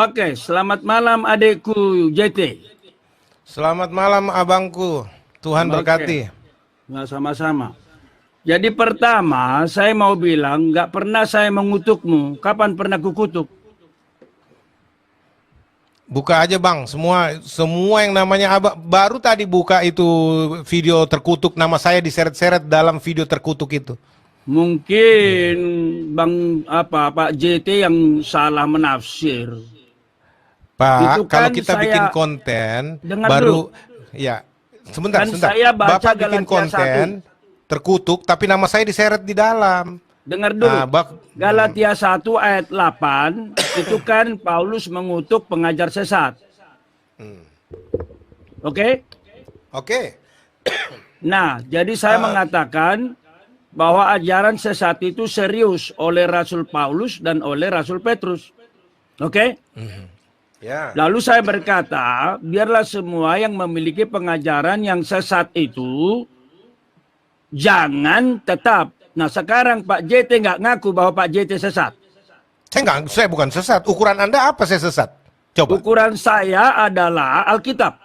Oke, selamat malam adekku JT. Selamat malam abangku, Tuhan berkati. Nggak sama-sama. Jadi pertama, saya mau bilang, nggak pernah saya mengutukmu. Kapan pernah kukutuk? Buka aja bang, semua yang namanya abang, baru tadi buka itu video terkutuk, nama saya diseret-seret dalam video terkutuk itu. Mungkin Pak JT yang salah menafsir. Pak, Itu kalau kan kita saya bikin konten, dengar baru, dulu. ya, sebentar, Kan sebentar. saya baca Bapak bikin Galatia konten terkutuk, tapi nama saya diseret di dalam. Dengar dulu. Nah, Galatia 1 ayat 8 itu kan Paulus mengutuk pengajar sesat. Oke? Oke. Nah, jadi saya mengatakan bahwa ajaran sesat itu serius oleh Rasul Paulus dan oleh Rasul Petrus. Oke? Ya. Lalu saya berkata, biarlah semua yang memiliki pengajaran yang sesat itu jangan tetap. Nah, sekarang Pak JT nggak ngaku bahwa Pak JT sesat. Saya bukan sesat. Ukuran Anda apa saya sesat? Coba. Ukuran saya adalah Alkitab.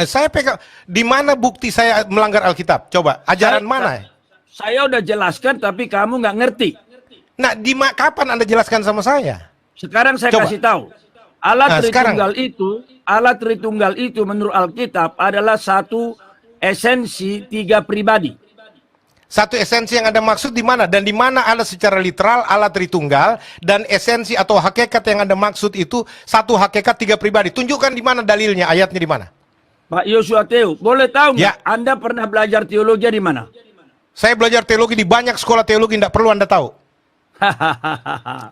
Saya pegang, di mana bukti saya melanggar Alkitab? Coba, ajaran mana? Saya udah jelaskan tapi kamu nggak ngerti. Nah, kapan Anda jelaskan sama saya? Sekarang saya Coba. kasih tahu. Alat Nah, Tritunggal itu menurut Alkitab adalah satu esensi tiga pribadi. Satu esensi yang Anda maksud di mana? Dan di mana ada secara literal alat Tritunggal dan esensi atau hakikat yang Anda maksud itu satu hakikat tiga pribadi. Tunjukkan di mana dalilnya, ayatnya di mana? Pak Yosua Teo, boleh tahu nggak Ya. Anda pernah belajar teologi di mana? Saya belajar teologi di banyak sekolah teologi, tidak perlu Anda tahu.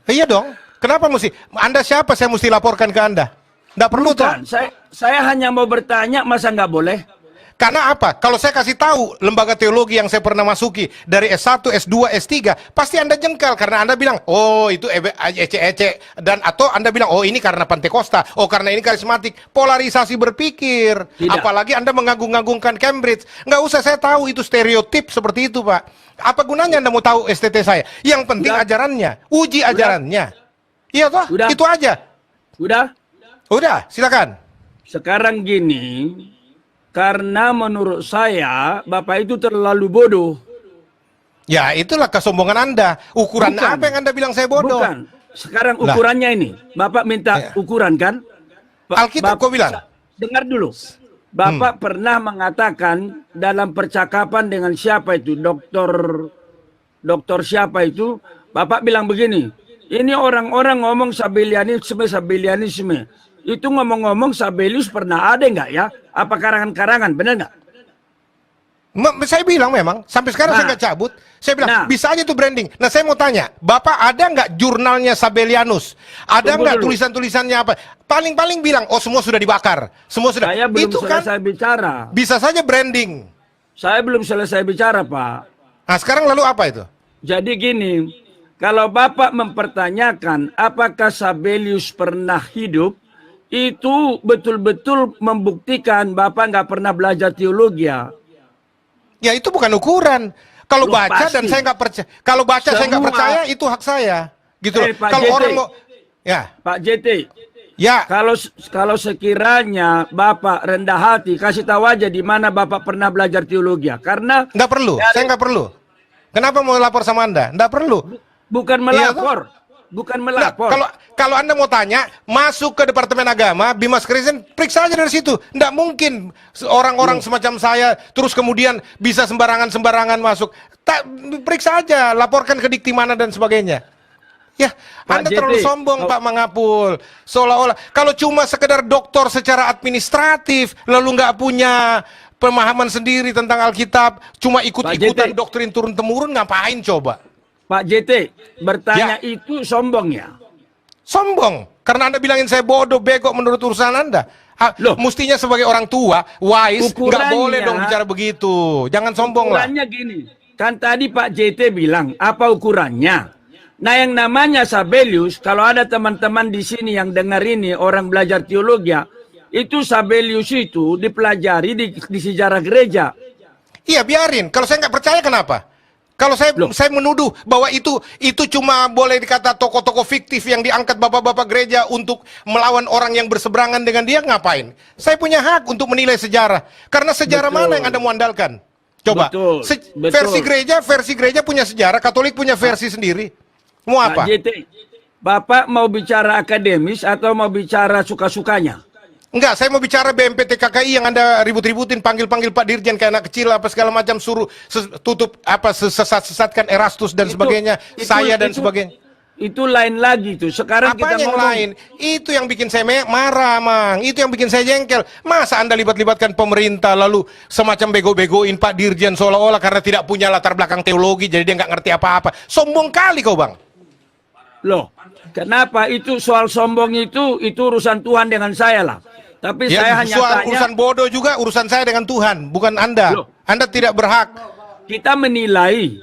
Iya dong. Kenapa mesti? Anda siapa saya mesti laporkan ke Anda? Tidak perlu Bukan, toh. saya hanya mau bertanya, masa nggak boleh? Karena apa? Kalau saya kasih tahu lembaga teologi yang saya pernah masuki dari S1, S2, S3, pasti Anda jengkel karena Anda bilang, oh itu ece-ece, dan atau Anda bilang, oh ini karena Pantekosta, oh karena ini karismatik. Polarisasi berpikir. Tidak. Apalagi Anda mengagung-agungkan Cambridge. Nggak usah saya tahu itu stereotip seperti itu, Pak. Apa gunanya Anda mau tahu STT saya? Yang penting Udah. ajarannya, uji ajarannya. Iya toh? Udah. Itu aja. Udah? Silakan. Sekarang gini, karena menurut saya Bapak itu terlalu bodoh. Ya, itulah kesombongan Anda. Ukuran Bukan. apa yang Anda bilang saya bodoh? Bukan. Sekarang ukurannya ini. Bapak minta Ya. ukuran kan? Alkitab kok bilang? Dengar dulu. Bapak pernah mengatakan dalam percakapan dengan siapa itu? Dokter siapa itu? Bapak bilang begini. Ini orang-orang ngomong Sabellianisme. Itu ngomong-ngomong Sabellius pernah ada nggak ya? Apa karangan-karangan? Benar nggak? Saya bilang memang, sampai sekarang saya nggak cabut. Saya bilang, bisa aja tuh branding. Nah, saya mau tanya, Bapak ada nggak jurnalnya Sabellianus? Ada nggak tulisan-tulisannya apa? Paling-paling bilang, oh semua sudah dibakar. Semua sudah. Saya belum itu selesai bicara. Bisa saja branding. Saya belum selesai bicara, Pak. Nah, sekarang lalu apa itu? Jadi gini, kalau Bapak mempertanyakan apakah Sabellius pernah hidup, itu betul-betul membuktikan Bapak nggak pernah belajar teologi ya. Ya itu bukan ukuran. Kalau Loh, baca pasti. dan saya nggak percaya, kalau baca saya nggak Semua. percaya itu hak saya, gitu loh. Pak Kalau JT. orang mau, ya, Pak JT, ya, kalau sekiranya Bapak rendah hati, kasih tahu aja di mana Bapak pernah belajar teologi ya. Karena nggak perlu. Saya nggak perlu. Kenapa mau lapor sama Anda? Nggak perlu. bukan melapor, bukan Nah, melapor. kalau Anda mau tanya, masuk ke Departemen Agama, Bimas Kristen, periksa aja dari situ. Nggak mungkin orang-orang semacam saya terus kemudian bisa sembarangan-sembarangan masuk. Periksa aja, laporkan ke Dikti mana dan sebagainya. Ya, Pak Anda JT, terlalu sombong, Pak Mangapul. Seolah-olah kalau cuma sekedar doktor secara administratif, lalu nggak punya pemahaman sendiri tentang Alkitab, cuma ikut-ikutan JT. doktrin turun-temurun, ngapain coba? Pak JT, bertanya itu sombong ya? Sombong, karena Anda bilangin saya bodoh, bego menurut urusan Anda. Loh. Mestinya sebagai orang tua, wise, nggak Ukurannya- boleh dong bicara begitu. Jangan sombong lah. Ukurannya gini, kan tadi Pak JT bilang apa ukurannya? Nah yang namanya Sabellius, kalau ada teman-teman di sini yang dengar ini orang belajar teologi, itu Sabellius itu dipelajari di sejarah gereja. Iya biarin, kalau saya nggak percaya kenapa? Kalau Loh. saya menuduh bahwa itu cuma boleh dikata tokoh-tokoh fiktif yang diangkat bapak-bapak gereja untuk melawan orang yang berseberangan dengan dia, ngapain? Saya punya hak untuk menilai sejarah. Karena sejarah Betul. mana yang Anda mau andalkan? Coba, Betul, betul. versi gereja punya sejarah, Katolik punya versi sendiri. Mau apa? Pak JT, Bapak mau bicara akademis atau mau bicara suka-sukanya? Enggak, saya mau bicara BMPT KKI yang Anda ribut-ributin, panggil-panggil Pak Dirjen kayak anak kecil apa segala macam, suruh tutup apa sesat-sesatkan Erastus dan sebagainya, saya dan sebagainya. Itu lain lagi tuh. Sekarang Apa kita yang ngomong lain? Itu yang bikin saya marah, Mang. Itu yang bikin saya jengkel. Masa Anda libat-libatkan pemerintah lalu semacam bego-begoin Pak Dirjen seolah-olah karena tidak punya latar belakang teologi jadi dia nggak ngerti apa-apa. Sombong kali kau, Bang. Loh, kenapa itu soal sombong itu urusan Tuhan dengan saya lah. Tapi Ya, saya hanya soal tanya, urusan bodoh juga urusan saya dengan Tuhan, bukan Anda. Loh. Anda tidak berhak. kita menilai.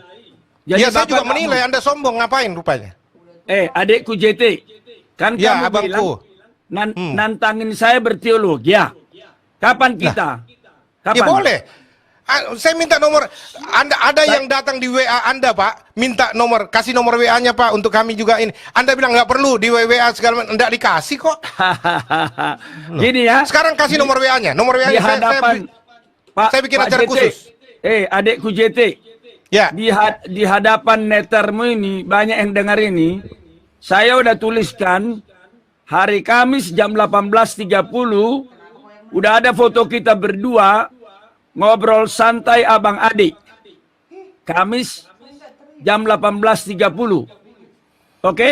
Jadi Ya, saya juga Bapak menilai Anda sombong, ngapain rupanya? adikku JT, kan Ya, kamu abangku. bilang nantangin saya berteologi. Ya. Kapan kita? Kapan? Ya boleh. Saya minta nomor. Anda ada yang datang di WA Anda, Pak, minta nomor, kasih nomor WA-nya, Pak, untuk kami juga ini. Anda bilang nggak perlu di WA segala macam, enggak dikasih kok. Gini ya. Sekarang kasih nomor WA-nya. Nomor Di WA-nya hadapan saya bikin acara JT. khusus. Adikku JT. Ya. Di hadapan netermu ini banyak yang dengar ini. Saya udah tuliskan hari Kamis jam 18.30 udah ada foto kita berdua ngobrol santai abang adik. Kamis jam 18.30. Oke?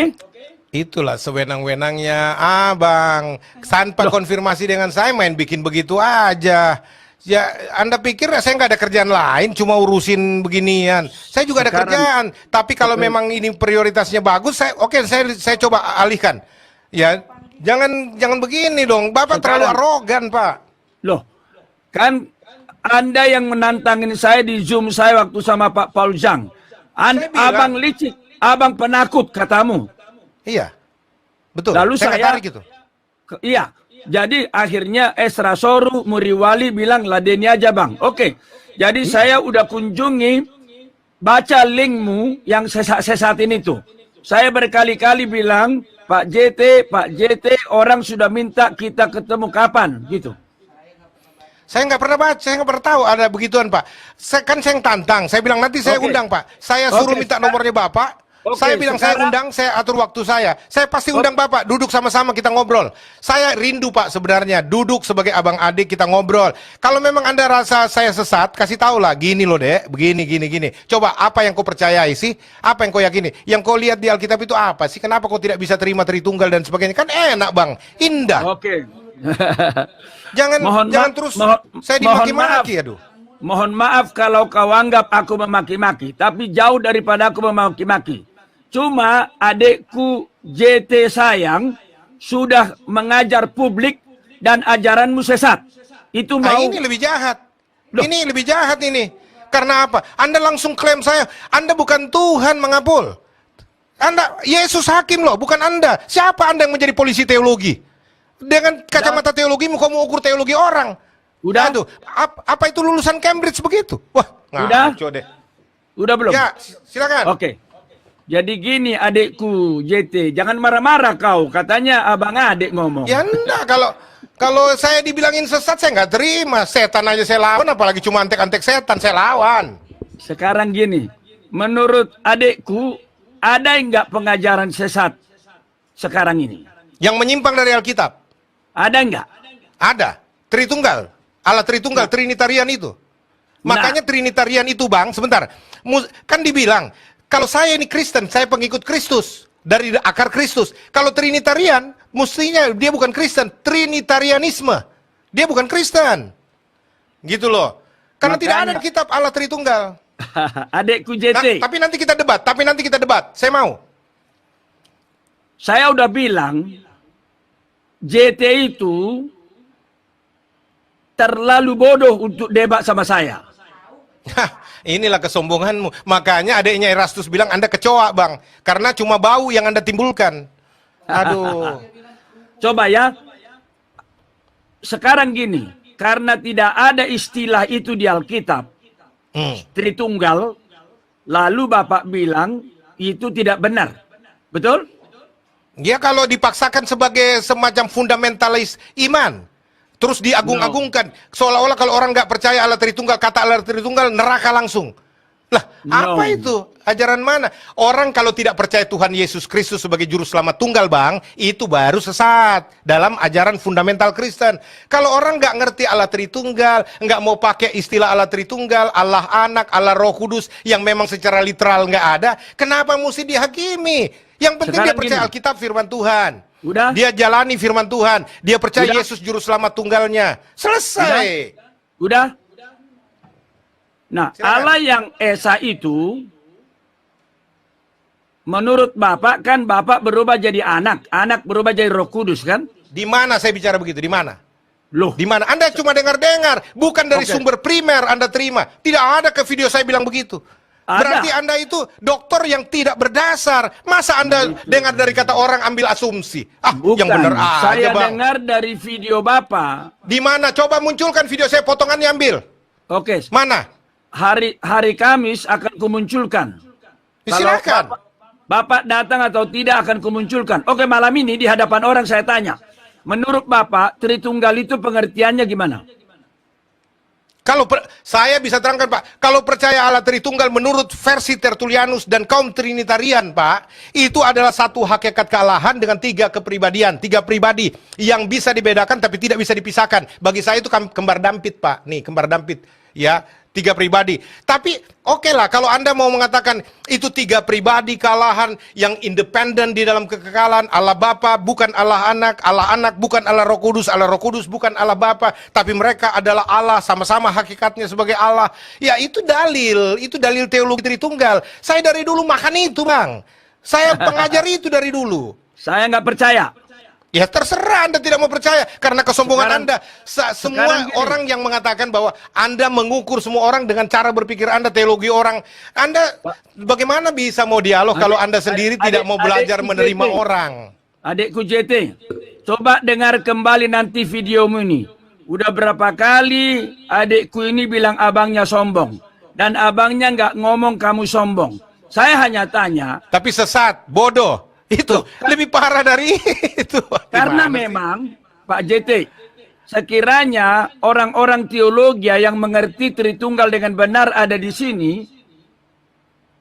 Itulah sewenang-wenangnya Abang. Tanpa konfirmasi dengan saya main bikin begitu aja. Ya, Anda pikir saya nggak ada kerjaan lain, cuma urusin beginian. Saya juga ada kerjaan. Tapi kalau memang ini prioritasnya bagus, saya coba alihkan. Ya, jangan begini dong. Bapak terlalu arogan, Pak. Loh, kan Anda yang menantangin saya di Zoom saya waktu sama Pak Paul Zhang. Saya bilang- Abang licik, abang penakut katamu. Iya, betul. Lalu saya nggak saya- tarik itu. Iya, jadi akhirnya Esra Soru Muriwali bilang ladeni aja bang. Oke, jadi saya udah kunjungi, baca linkmu yang sesatin itu. Saya berkali-kali bilang, Pak JT, orang sudah minta kita ketemu kapan, gitu. Saya nggak pernah baca, saya nggak pernah tahu ada begituan, Pak. Saya yang tantang. Saya bilang nanti saya Oke. undang, Pak. Saya suruh Oke, minta nomornya Bapak. Oke, Saya bilang saya sekarang- undang, saya atur waktu saya. Saya pasti undang Bapak, duduk sama-sama kita ngobrol. Saya rindu, Pak, sebenarnya duduk sebagai abang adik kita ngobrol. Kalau memang Anda rasa saya sesat, kasih tahu lah, gini loh, Dek, begini, gini. Coba apa yang kau percayai sih? Apa yang kau yakini? Yang kau lihat di Alkitab itu apa sih? Kenapa kau tidak bisa terima Tritunggal dan sebagainya? Kan enak, Bang. Indah. Oke. Jangan terus saya dimaki-maki, aduh. Mohon maaf kalau kau anggap aku memaki-maki, tapi jauh daripada aku memaki-maki. Cuma adikku JT sayang sudah mengajar publik dan ajaranmu sesat. Itu mau Ini lebih jahat. Loh. Ini lebih jahat ini. Karena apa? Anda langsung klaim saya, Anda bukan Tuhan, Mangapul. Anda Yesus hakim loh, bukan Anda. Siapa Anda yang menjadi polisi teologi? Dengan kacamata teologimu kau mau ukur teologi orang. Udah. Aduh, apa itu lulusan Cambridge begitu? Wah, Udah. ngaco deh. Udah belum? Ya, silakan. Oke. Jadi gini adikku JT, jangan marah-marah kau. Katanya abang adik ngomong. Ya enggak, kalau saya dibilangin sesat saya nggak terima. Setan aja saya lawan, apalagi cuma antek-antek setan saya lawan. Sekarang gini, menurut adikku ada enggak pengajaran sesat sekarang ini? Yang menyimpang dari Alkitab. Ada enggak? Ada. Tritunggal. Allah Tritunggal, Trinitarian itu. Makanya Trinitarian itu, Bang, sebentar. Kan dibilang, kalau saya ini Kristen, saya pengikut Kristus. Dari akar Kristus. Kalau Trinitarian, mestinya dia bukan Kristen. Trinitarianisme. Dia bukan Kristen. Gitu loh. Karena tidak ada Makanya- kitab Allah Tritunggal. Adikku Nah, JT, tapi nanti kita debat. Saya mau. saya udah bilang JT itu terlalu bodoh untuk debat sama saya. Hah, inilah kesombonganmu. Makanya adiknya Erastus bilang Anda kecoa, Bang. Karena cuma bau yang Anda timbulkan. Aduh. Coba ya. Sekarang gini, karena tidak ada istilah itu di Alkitab, Tritunggal, lalu Bapak bilang itu tidak benar. Betul? Ya kalau dipaksakan sebagai semacam fundamentalis iman, terus diagung-agungkan, seolah-olah kalau orang nggak percaya Allah Tritunggal, kata Allah Tritunggal, neraka langsung. Lah, apa itu? Ajaran mana? Orang kalau tidak percaya Tuhan Yesus Kristus sebagai juru selamat tunggal, Bang, itu baru sesat dalam ajaran fundamental Kristen. Kalau orang nggak ngerti Allah Tritunggal, nggak mau pakai istilah Allah Tritunggal, Allah Anak, Allah Roh Kudus yang memang secara literal nggak ada, kenapa mesti dihakimi? Yang penting Sekarang dia percaya gini. Alkitab firman Tuhan. Udah? Dia jalani firman Tuhan. Dia percaya Udah? Yesus juru selamat tunggalnya. Selesai. Udah? Nah, Silakan. Allah yang Esa itu, menurut Bapak kan Bapak berubah jadi anak. Anak berubah jadi Roh Kudus kan? Di mana saya bicara begitu? Di mana? Loh, Di mana? Anda cuma dengar-dengar, bukan dari Oke. sumber primer Anda terima. Tidak ada ke video saya bilang begitu. Ada. Berarti Anda itu dokter yang tidak berdasar. Masa Anda dengar dari kata orang ambil asumsi? Ah, bukan. yang benar Saya aja, Bang. dengar dari video Bapak. Di mana? Coba munculkan video saya, potongannya ambil. Oke, Mana? hari Kamis akan kumunculkan. Silakan. Bapak datang atau tidak akan kumunculkan. Oke, malam ini di hadapan orang saya tanya. Menurut Bapak, Tritunggal itu pengertiannya gimana? Saya bisa terangkan, Pak. Kalau percaya Allah Tritunggal menurut versi Tertullianus dan kaum Trinitarian, Pak, itu adalah satu hakikat kealahan dengan tiga kepribadian, tiga pribadi yang bisa dibedakan tapi tidak bisa dipisahkan. Bagi saya itu kembar dampit, Pak. Nih, kembar dampit. Ya, tiga pribadi. Tapi oke lah kalau Anda mau mengatakan itu tiga pribadi kealahan yang independen di dalam kekekalan, Allah Bapa bukan Allah Anak bukan Allah Roh Kudus bukan Allah Bapa, tapi mereka adalah Allah sama-sama hakikatnya sebagai Allah. Ya itu dalil teologi Tritunggal. Saya dari dulu makan itu, Bang. Saya pengajar itu dari dulu. Saya nggak percaya. Ya terserah Anda tidak mau percaya karena kesombongan Anda. Semua sekarang gini. orang yang mengatakan bahwa Anda mengukur semua orang dengan cara berpikir Anda, teologi orang. Anda bagaimana bisa mau dialog kalau Anda sendiri tidak mau belajar adikku menerima JT. orang? Adikku JT, coba dengar kembali nanti videomu ini. Udah berapa kali adikku ini bilang abangnya sombong. Dan abangnya nggak ngomong kamu sombong. Saya hanya tanya, Tapi sesat, bodoh. Itu lebih parah dari itu. karena Gimana sih? memang Pak JT, sekiranya orang-orang teologi yang mengerti Tritunggal dengan benar ada di sini,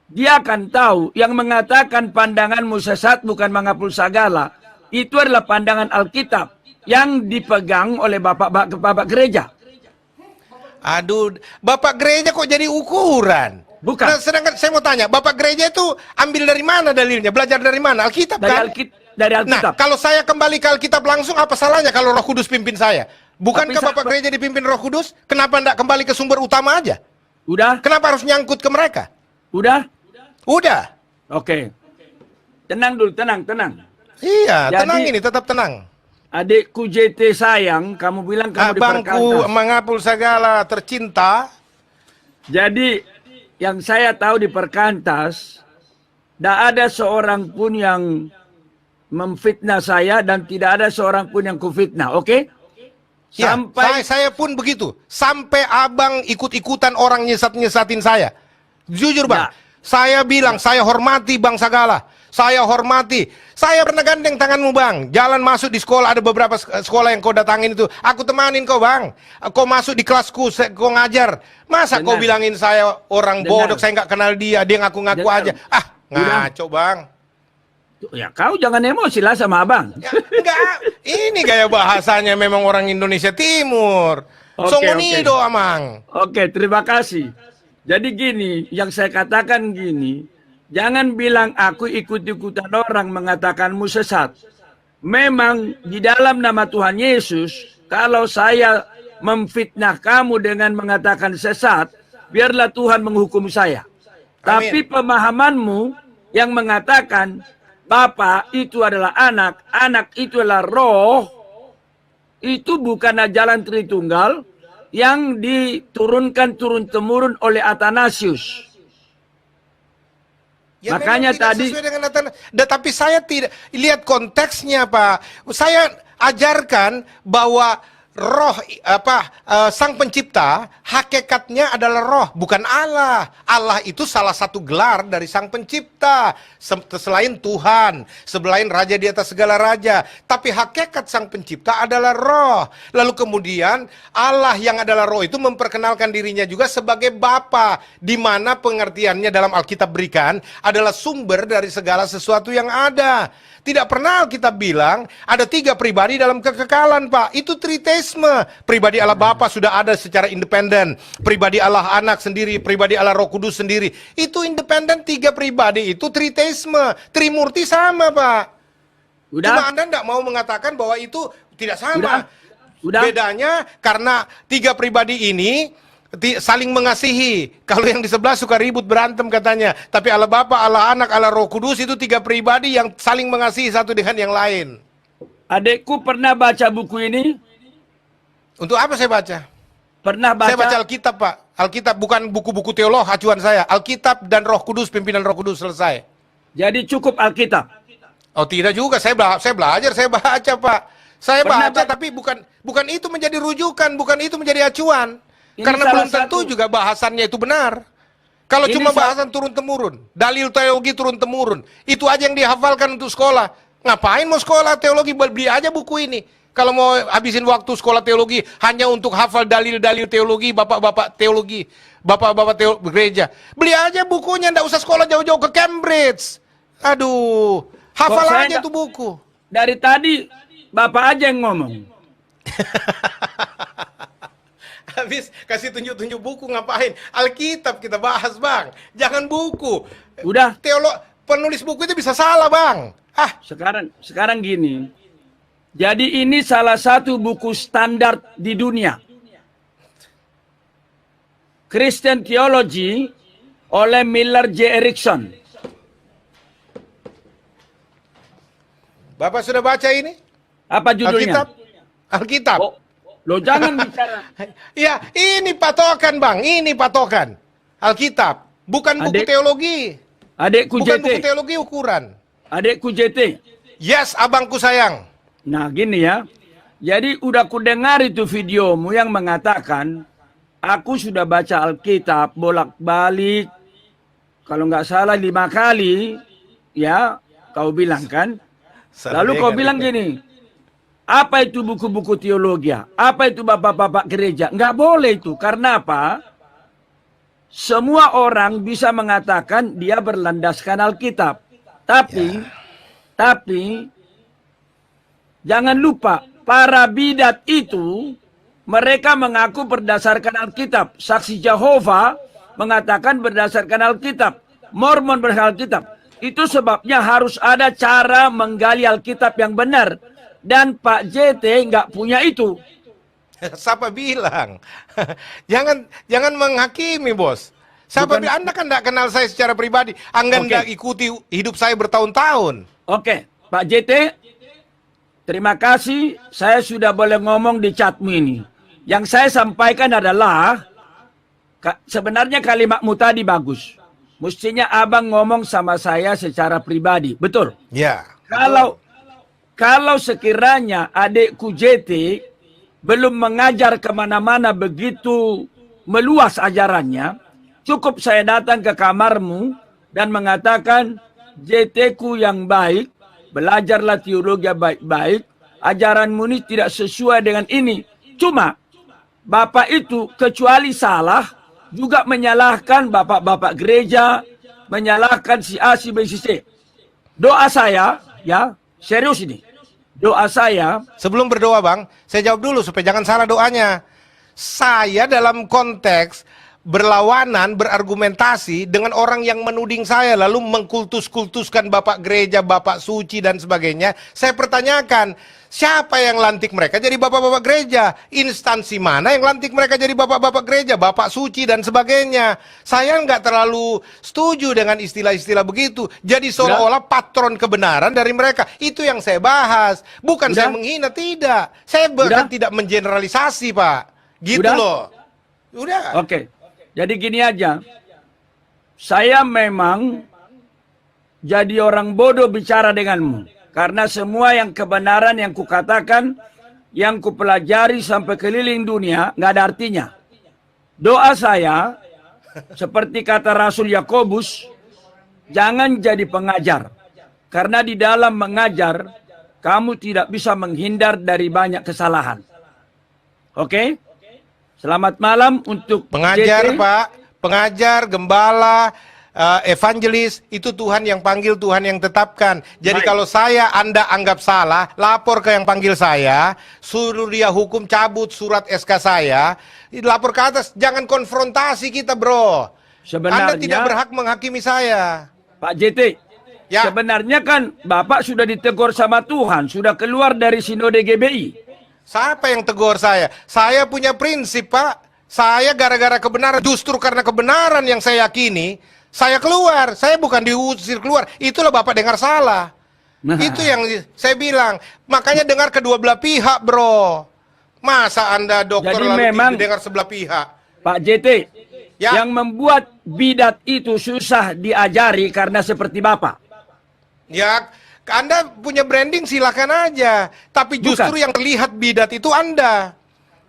dia akan tahu yang mengatakan pandanganmu sesat bukan menghapus segala. Itu adalah pandangan Alkitab yang dipegang oleh bapak gereja. Aduh, Bapak gereja kok jadi ukuran? Bukan. Nah, sedangkan saya mau tanya, Bapak gereja itu ambil dari mana dalilnya? Belajar dari mana? Alkitab kan? Dari Alkitab. Nah, kalau saya kembali ke Alkitab langsung, apa salahnya kalau Roh Kudus pimpin saya? Bukankah Tapi Bapak gereja dipimpin Roh Kudus? Kenapa enggak kembali ke sumber utama aja? Udah? Kenapa harus nyangkut ke mereka? Udah? Udah. Oke. Tenang dulu, tenang. Iya, Jadi- tenang ini, tetap tenang. Adikku JT sayang, kamu bilang kamu Abangku diperkantas. mengapul segala tercinta. Jadi, yang saya tahu di Perkantas, tidak ada seorang pun yang memfitnah saya dan tidak ada seorang pun yang kufitnah, oke? Ya, Sampai saya pun begitu. Sampai abang ikut-ikutan orang nyesat-nyesatin saya. Jujur bang, Ya. saya bilang saya hormati bang Sagala. Saya hormati. Saya pernah gandeng tanganmu bang. Jalan masuk di sekolah, ada beberapa sekolah yang kau datangin itu. Aku temanin kau bang. Kau masuk di kelasku, kau ngajar. Masa kau Dengar. bilangin saya orang Dengar. bodoh, saya nggak kenal dia ngaku-ngaku Dengar. aja. Ah, ngaco bang. ya kau jangan emosi lah sama abang. Ya, enggak, ini gaya bahasanya memang orang Indonesia Timur. Oke, Songonido amang. Oke, terima kasih. Jadi gini, yang saya katakan gini, jangan bilang aku ikut-ikutan orang mengatakanmu sesat. Memang di dalam nama Tuhan Yesus, kalau saya memfitnah kamu dengan mengatakan sesat, biarlah Tuhan menghukum saya. Amin. Tapi pemahamanmu yang mengatakan Bapa itu adalah anak, anak itu adalah roh, itu bukanlah jalan Tritunggal yang diturunkan turun-temurun oleh Athanasius. Ya, Makanya memang tidak tadi- sesuai dengan tapi saya tidak lihat konteksnya Pak. Saya ajarkan bahwa roh sang pencipta hakikatnya adalah roh, bukan Allah. Allah itu salah satu gelar dari sang pencipta, selain Tuhan, selain raja di atas segala raja. Tapi hakikat sang pencipta adalah roh. Lalu kemudian Allah yang adalah roh itu memperkenalkan dirinya juga sebagai Bapa, di mana pengertiannya dalam Alkitab berikan adalah sumber dari segala sesuatu yang ada. Tidak pernah kita bilang ada 3 pribadi dalam kekekalan, Pak. Itu triteisme. Pribadi Allah Bapa sudah ada secara independen. Pribadi Allah Anak sendiri, pribadi Allah Roh Kudus sendiri. Itu independen, 3 pribadi itu triteisme. Trimurti sama, Pak. Cuma Anda tidak mau mengatakan bahwa itu tidak sama. Udah. Bedanya karena 3 pribadi ini saling mengasihi. Kalau yang di sebelah suka ribut berantem katanya. Tapi Allah Bapa, Allah Anak, Allah Roh Kudus itu 3 pribadi yang saling mengasihi satu dengan yang lain. Adekku pernah baca buku ini. Untuk apa saya baca? Pernah baca. Saya baca Alkitab, Pak. Alkitab bukan buku-buku teolog acuan saya. Alkitab dan Roh Kudus, pimpinan Roh Kudus, selesai. Jadi cukup Alkitab. Oh tidak juga, saya belajar, saya baca, Pak. Saya Pernah baca tapi bukan itu menjadi rujukan, bukan itu menjadi acuan. Ini Karena belum salah tentu satu. juga bahasannya itu benar. Kalau Ini cuma bahasan turun-temurun, dalil teologi turun-temurun, itu aja yang dihafalkan untuk sekolah. Ngapain mau sekolah teologi? Beli aja buku ini. Kalau mau habisin waktu sekolah teologi hanya untuk hafal dalil-dalil teologi, bapak-bapak teologi, bapak-bapak gereja, beli aja bukunya, ndak usah sekolah jauh-jauh ke Cambridge. Aduh, hafal Kok saya aja tuh buku. Dari tadi Bapak aja yang ngomong. Habis kasih tunjuk-tunjuk buku ngapain? Alkitab kita bahas, Bang. Jangan buku. Udah. Penulis buku itu bisa salah, Bang. Sekarang gini. Jadi ini salah satu buku standar di dunia. Christian Theology oleh Miller J. Erickson. Bapak sudah baca ini? Apa judulnya? Alkitab. Oh, lo jangan bicara. Ya, ini patokan, Bang. Ini patokan. Alkitab. Bukan buku teologi. Adekku Bukan JT. buku teologi ukuran. Adekku JT. Yes, abangku sayang. Nah gini ya. Jadi udah ku dengar itu videomu yang mengatakan aku sudah baca Alkitab bolak-balik. Kalau nggak salah 5 kali. Ya, kau bilang kan. Lalu kau bilang gini. Apa itu buku-buku teologi? Apa itu bapak-bapak gereja? Nggak boleh itu. Karena apa? Semua orang bisa mengatakan dia berlandaskan Alkitab. Tapi jangan lupa, para bidat itu mereka mengaku berdasarkan Alkitab. Saksi Jehovah mengatakan berdasarkan Alkitab. Mormon berdasarkan Alkitab. Itu sebabnya harus ada cara menggali Alkitab yang benar. Dan Pak JT nggak punya itu. Siapa bilang? jangan menghakimi, Bos. Siapa bilang? Anda kan tidak kenal saya secara pribadi. Anda tidak ikuti hidup saya bertahun-tahun. Oke, Pak JT, terima kasih. Saya sudah boleh ngomong di chatmu ini. Yang saya sampaikan adalah, sebenarnya kalimatmu tadi bagus. Mestinya abang ngomong sama saya secara pribadi. Betul? Ya. Kalau sekiranya adikku JT belum mengajar kemana-mana begitu meluas ajarannya, cukup saya datang ke kamarmu dan mengatakan, JT ku yang baik, belajarlah teologi baik-baik, ajaranmu ini tidak sesuai dengan ini. Cuma, Bapak itu kecuali salah, juga menyalahkan bapak-bapak gereja, menyalahkan si A, si B, si C. Doa saya, ya, serius ini. Doa saya. Sebelum berdoa, Bang, saya jawab dulu supaya jangan salah doanya. Saya dalam konteks berlawanan, berargumentasi dengan orang yang menuding saya lalu mengkultus-kultuskan bapak gereja, bapak suci dan sebagainya. Saya pertanyakan, siapa yang lantik mereka jadi bapak-bapak gereja? Instansi mana yang lantik mereka jadi bapak-bapak gereja, bapak suci dan sebagainya? Saya nggak terlalu setuju dengan istilah-istilah begitu. Jadi seolah-olah patron kebenaran dari mereka. Itu yang saya bahas. Bukan saya menghina, tidak. Saya bahkan tidak mengeneralisasi, Pak. Gitu loh. Udah. Oke. Jadi gini aja. Saya memang jadi orang bodoh bicara denganmu. Karena semua yang kebenaran yang kukatakan yang kupelajari sampai keliling dunia nggak ada artinya. Doa saya, seperti kata Rasul Yakobus, jangan jadi pengajar. Karena di dalam mengajar, kamu tidak bisa menghindar dari banyak kesalahan. Oke? Selamat malam untuk Pengajar, JT. Pak. Pengajar, gembala, evangelis, itu Tuhan yang panggil, Tuhan yang tetapkan. Jadi Baik. kalau Anda anggap salah, lapor ke yang panggil saya, suruh dia hukum, cabut surat SK saya, lapor ke atas. Jangan konfrontasi kita, bro. Anda Sebenarnya, tidak berhak menghakimi saya. Pak JT, Ya. sebenarnya kan Bapak sudah ditegur sama Tuhan, sudah keluar dari sinode GBI. Siapa yang tegur saya? Saya punya prinsip, Pak. Saya gara-gara kebenaran, justru karena kebenaran yang saya yakini, saya keluar. Saya bukan diusir keluar. Itulah Bapak dengar salah. Nah. Itu yang saya bilang. Makanya dengar kedua belah pihak, bro. Masa Anda dokter Jadi lalu memang- dengar sebelah pihak? Pak JT, Ya. yang membuat bidat itu susah diajari karena seperti Bapak. Ya, Anda punya branding silakan aja. Tapi justru Bukan. yang terlihat bidat itu Anda.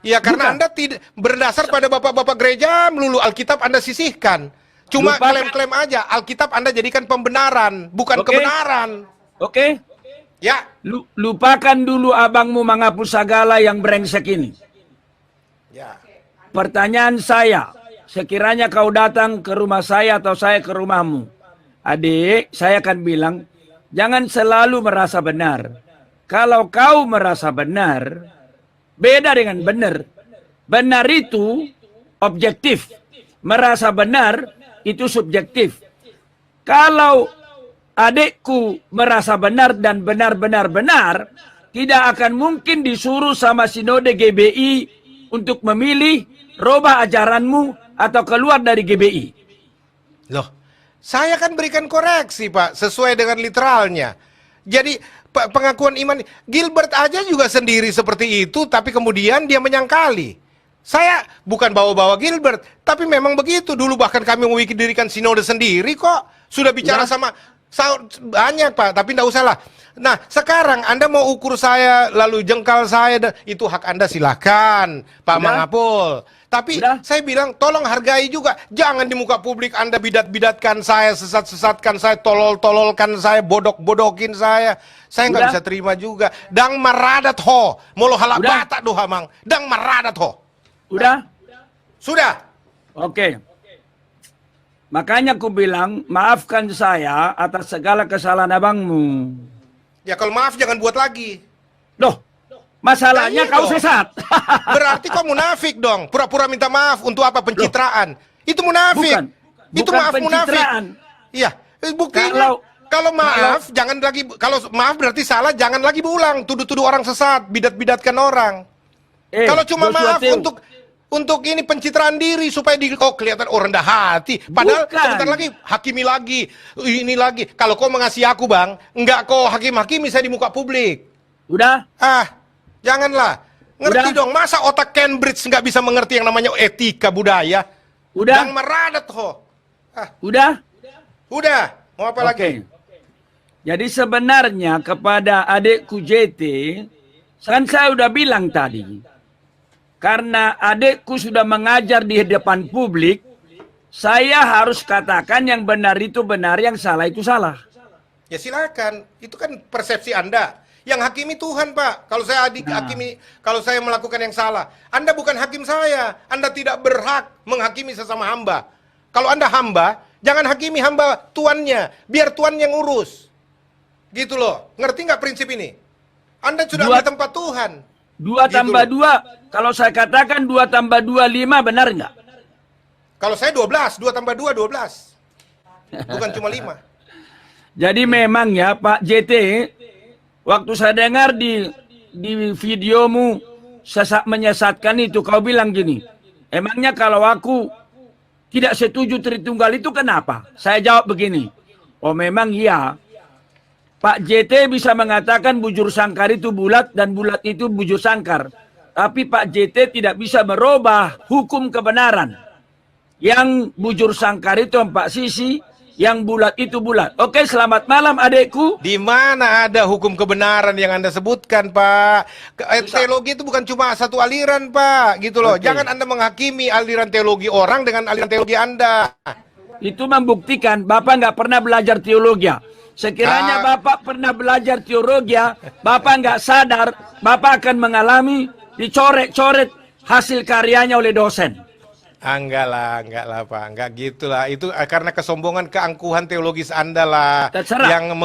Ya karena Bukan. Anda tidak berdasar pada bapak-bapak gereja melulu Alkitab Anda sisihkan. Cuma Lupakan. klaim-klaim aja. Alkitab Anda jadikan pembenaran, bukan Oke. kebenaran. Oke? Ya, Lupakan dulu abangmu menghapus segala yang brengsek ini. ya. Pertanyaan saya, sekiranya kau datang ke rumah saya atau saya ke rumahmu, adik, saya akan bilang, jangan selalu merasa benar. Kalau kau merasa benar, beda dengan benar. Benar itu objektif. Merasa benar itu subjektif. Kalau adikku merasa benar dan benar-benar-benar, tidak akan mungkin disuruh sama sinode GBI untuk memilih robah ajaranmu atau keluar dari GBI. Loh, saya kan berikan koreksi, Pak, sesuai dengan literalnya. Jadi, pengakuan iman, Gilbert aja juga sendiri seperti itu, tapi kemudian dia menyangkali. Saya bukan bawa-bawa Gilbert, tapi memang begitu. Dulu bahkan kami dirikan sinode sendiri kok. Sudah bicara Ya. sama banyak, Pak, tapi tidak usah lah. Nah, sekarang Anda mau ukur saya, lalu jengkal saya, itu hak Anda silakan, Pak Udah. Mangapul. Tapi Udah. saya bilang, tolong hargai juga. Jangan di muka publik Anda bidat-bidatkan saya, sesat-sesatkan saya, tolol-tololkan saya, bodok-bodokin saya. Saya nggak Udah. bisa terima juga. Dang maradat ho, molo halak Udah. bata doh hamang. Dang maradat ho. Udah? Sudah. Oke. Makanya aku bilang, maafkan saya atas segala kesalahan abangmu. Ya kalau maaf jangan buat lagi. Loh, masalahnya Nah, iya kau dong. sesat. Berarti kau munafik dong. Pura-pura minta maaf untuk apa? Pencitraan. Itu munafik. Bukan. Itu Bukan maaf munafik. pencitraan. Iya. Buktinya kalau maaf jangan lagi, kalau maaf berarti salah, jangan lagi berulang tuduh-tuduh orang sesat, bidat-bidatkan orang. Kalau cuma Joshua maaf Teo. untuk ini pencitraan diri supaya kelihatan orang rendah hati. Padahal Bukan. sebentar lagi hakimi lagi, ini lagi. Kalau kau mengasihi aku, Bang, enggak kau hakim-hakimi saya di muka publik. Udah? Janganlah. Ngerti Udah. dong, masa otak Cambridge nggak bisa mengerti yang namanya etika budaya? Udah? Yang meradat ho. Udah? Udah, mau apa Oke. lagi? Jadi sebenarnya kepada adikku JT, kan saya udah bilang tadi, karena adikku sudah mengajar di depan publik, saya harus katakan yang benar itu benar, yang salah itu salah. Ya silakan, itu kan persepsi Anda. Yang hakimi Tuhan, Pak. Kalau saya hakimi, kalau saya melakukan yang salah, Anda bukan hakim saya. Anda tidak berhak menghakimi sesama hamba. Kalau Anda hamba, jangan hakimi hamba tuannya, biar tuan yang ngurus. Gitu loh. Ngerti nggak prinsip ini? Anda sudah ambil tempat Tuhan. 2 Gitu tambah loh. 2, kalau saya katakan 2 tambah 2, 5, benar nggak? Kalau saya 12, 2 tambah 2, 12. Bukan cuma 5. Jadi memang ya Pak JT, waktu saya dengar di videomu menyesatkan itu, kau bilang gini, emangnya kalau aku tidak setuju Tritunggal itu kenapa? Saya jawab begini, oh memang iya, Pak JT bisa mengatakan bujur sangkar itu bulat dan bulat itu bujur sangkar. Tapi Pak JT tidak bisa merubah hukum kebenaran. Yang bujur sangkar itu 4 sisi, yang bulat itu bulat. Oke, selamat malam adekku. Di mana ada hukum kebenaran yang Anda sebutkan, Pak? Teologi itu bukan cuma satu aliran, Pak. Gitu loh. Oke. Jangan Anda menghakimi aliran teologi orang dengan aliran teologi Anda. Itu membuktikan Bapak nggak pernah belajar teologi. Sekiranya Bapak pernah belajar teologi, Bapak nggak sadar, Bapak akan mengalami dicoret-coret hasil karyanya oleh dosen. Enggak lah Pak, enggak gitulah. Itu karena kesombongan, keangkuhan teologis Anda lah. Terserah. Yang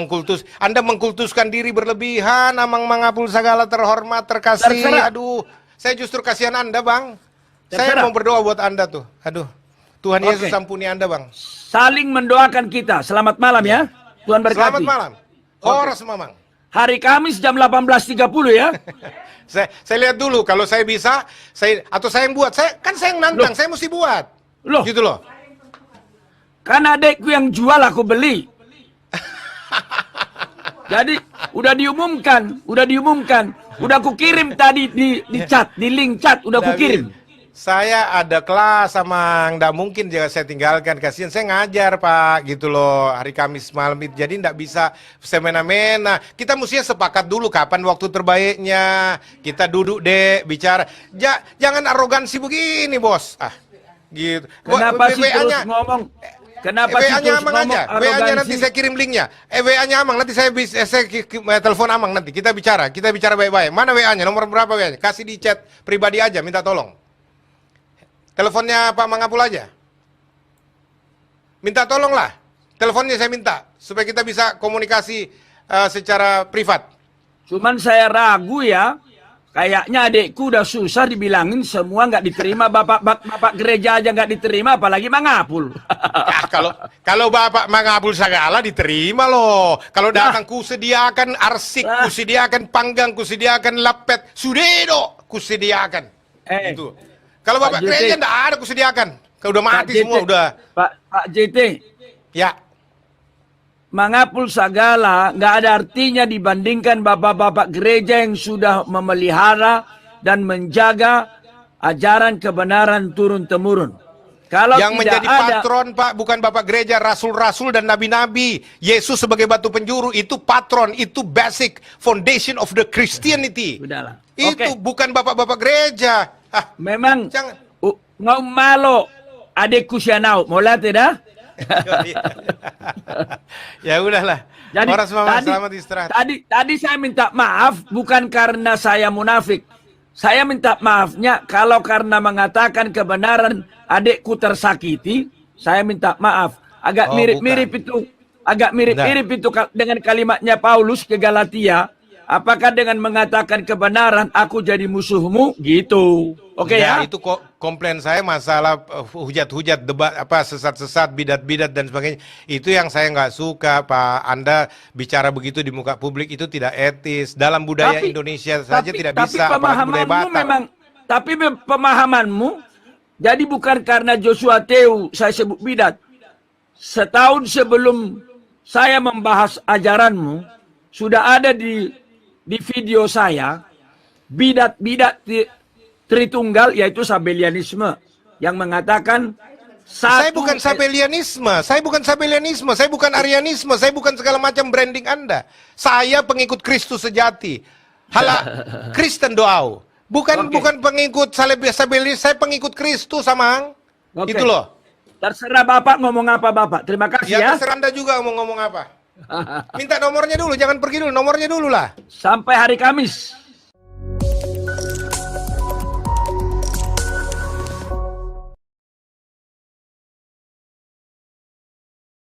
Anda mengkultuskan diri berlebihan, Amang Mangapul segala terhormat, terkasih. Terserah. Aduh, saya justru kasihan Anda, Bang. Terserah. Saya mau berdoa buat Anda tuh. Aduh, Tuhan Oke. Yesus ampuni Anda, Bang. Saling mendoakan kita. Selamat malam ya. Tuhan berkati. Selamat malam. Horas Mamang. Hari Kamis jam 18.30 ya. Saya lihat dulu kalau saya bisa, atau saya yang buat. Saya yang nantang, saya mesti buat. Loh. Gitu loh. Kan adekku yang jual aku beli. Jadi udah diumumkan. Udah aku kirim tadi di chat, di link chat udah aku kirim. Saya ada kelas sama nggak mungkin juga saya tinggalkan, kasihan saya ngajar Pak gitu loh hari Kamis malam itu, jadi nggak bisa semena-mena. Kita mestinya sepakat dulu kapan waktu terbaiknya, kita duduk deh bicara. Jangan arogansi begini bos. Gitu. Kenapa sih terus ngomong? Kenapa sih WA-nya terus Amang ngomong aja, WA-nya arogansi? nanti saya kirim linknya. WA-nya Amang nanti saya telepon Amang nanti kita bicara baik-baik. Mana WA-nya? Nomor berapa WA-nya? Kasih di chat pribadi aja, minta tolong. Teleponnya Pak Mangapul aja. Minta tolonglah. Teleponnya saya minta supaya kita bisa komunikasi secara privat. Cuman saya ragu ya. Kayaknya adekku udah susah dibilangin semua nggak diterima, bapak gereja aja nggak diterima, apalagi Mangapul. Ya, kalau Bapak Mangapul segala diterima loh. Kalau datang kusediakan arsik, kusediakan panggang, kusediakan lapet, sudedo, kusediakan. Itu. Kalau Bapak gereja enggak ada kusediakan. Kalau udah mati semua udah. Pak JT. Ya. Mangapul segala nggak ada artinya dibandingkan bapak-bapak gereja yang sudah memelihara dan menjaga ajaran kebenaran turun-temurun. Kalau yang tidak menjadi ada, patron Pak bukan bapak gereja, rasul-rasul dan nabi-nabi. Yesus sebagai batu penjuru itu patron, itu basic foundation of the Christianity. Udahlah. Itu Oke. bukan bapak-bapak gereja. Memang Jangan. ngau malo adekku sianau, mulai tidak? Ya udahlah. Jadi Orang semua selamat istirahat. Tadi saya minta maaf bukan karena saya munafik. Saya minta maafnya kalau karena mengatakan kebenaran adekku tersakiti, saya minta maaf. Agak mirip-mirip itu, dengan kalimatnya Paulus ke Galatia. Apakah dengan mengatakan kebenaran aku jadi musuhmu? Gitu. Oke ya? Itu komplain saya masalah hujat-hujat, debat, sesat-sesat, bidat-bidat dan sebagainya. Itu yang saya nggak suka, Pak. Anda bicara begitu di muka publik itu tidak etis. Dalam budaya Indonesia saja tidak bisa. Apalagi budaya Batak. Tapi pemahamanmu, jadi bukan karena Joshua Teu saya sebut bidat. Setahun sebelum saya membahas ajaranmu, sudah ada di video saya bidat Tritunggal, yaitu Sabellianisme, yang mengatakan Saya bukan Sabellianisme, saya bukan Arianisme, saya bukan segala macam branding Anda. Saya pengikut Kristus sejati. Kristen doau. Bukan pengikut Sabellianisme, saya pengikut Kristus, Amang. Itu loh. Terserah Bapak ngomong apa Bapak. Terima kasih ya. Terserah Anda juga mau ngomong apa. Minta nomornya dulu, jangan pergi dulu, nomornya dulu lah. Sampai hari Kamis.